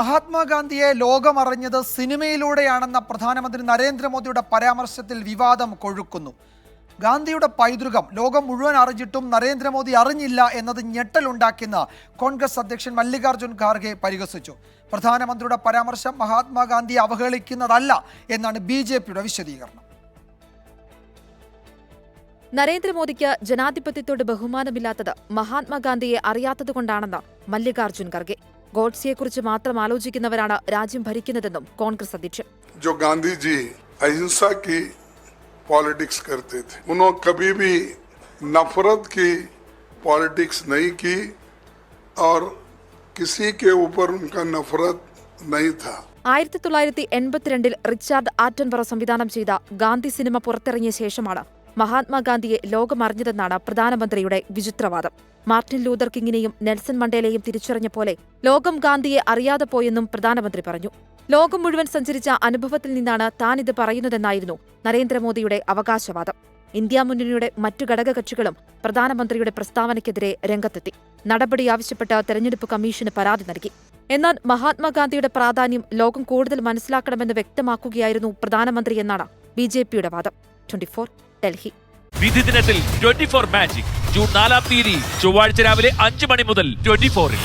മഹാത്മാഗാന്ധിയെ ലോകമറിഞ്ഞത് സിനിമയിലൂടെയാണെന്ന പ്രധാനമന്ത്രി നരേന്ദ്രമോദിയുടെ പരാമർശത്തിൽ വിവാദം കൊഴുക്കുന്നു. ഗാന്ധിയുടെ പൈതൃകം ലോകം മുഴുവൻ അറിഞ്ഞിട്ടും നരേന്ദ്രമോദി അറിഞ്ഞില്ല എന്നത് ഞെട്ടലുണ്ടാക്കിയെന്ന് കോൺഗ്രസ് അധ്യക്ഷൻ മല്ലികാർജ്ജുൻ ഖാർഗെ പരിഹസിച്ചു. പ്രധാനമന്ത്രിയുടെ പരാമർശം മഹാത്മാഗാന്ധിയെ അവഹേളിക്കുന്നതല്ല എന്നാണ് BJPയുടെ വിശദീകരണം. നരേന്ദ്രമോദിക്ക് ജനാധിപത്യത്തോട് ബഹുമാനമില്ലാത്തത് മഹാത്മാഗാന്ധിയെ അറിയാത്തതുകൊണ്ടാണെന്ന് മല്ലികാർജ്ജുൻ ഖർഗെ. ഗോഡ്സെയെക്കുറിച്ച് മാത്രം ആലോചിക്കുന്നവരാണ് രാജ്യം ഭരിക്കുന്നതെന്നും കോൺഗ്രസ് അധ്യക്ഷൻ. जो गांधी जी अहिंसा की पॉलिटिक्स करते थे, उन्होंने कभी भी नफरत की पॉलिटिक्स नहीं की और किसी के ऊपर उनका नफरत नहीं था. 1982 റിച്ചാർഡ് ആറ്റൻബറോ സംവിധാനം ചെയ്ത ഗാന്ധി സിനിമ പുറത്തിറങ്ങിയ ശേഷമാണ് മഹാത്മാഗാന്ധിയെ ലോകമറിഞ്ഞതെന്നാണ് പ്രധാനമന്ത്രിയുടെ വിചിത്രവാദം. മാർട്ടിൻ ലൂതർ കിങ്ങിനെയും നെൽസൺ മണ്ടേലയും തിരിച്ചറിഞ്ഞ പോലെ ലോകം ഗാന്ധിയെ അറിയാതെ പോയെന്നും പ്രധാനമന്ത്രി പറഞ്ഞു. ലോകം മുഴുവൻ സഞ്ചരിച്ച അനുഭവത്തിൽ നിന്നാണ് താനിത് പറയുന്നതെന്നായിരുന്നു നരേന്ദ്രമോദിയുടെ അവകാശവാദം. ഇന്ത്യ മുന്നണിയുടെ മറ്റു ഘടകകക്ഷികളും പ്രധാനമന്ത്രിയുടെ പ്രസ്താവനയ്ക്കെതിരെ രംഗത്തെത്തി. നടപടി ആവശ്യപ്പെട്ട് തെരഞ്ഞെടുപ്പ് കമ്മീഷന് പരാതി നൽകി. എന്നാൽ മഹാത്മാഗാന്ധിയുടെ പ്രാധാന്യം ലോകം കൂടുതൽ മനസ്സിലാക്കണമെന്ന് വ്യക്തമാക്കുകയായിരുന്നു പ്രധാനമന്ത്രി എന്നാണ് BJPയുടെ വാദം. 24 ഡൽഹി. വിധി ദിനത്തിൽ 24 മാജിക് ജൂൺ 4 ചൊവ്വാഴ്ച രാവിലെ 5 മണി മുതൽ 24-ൽ.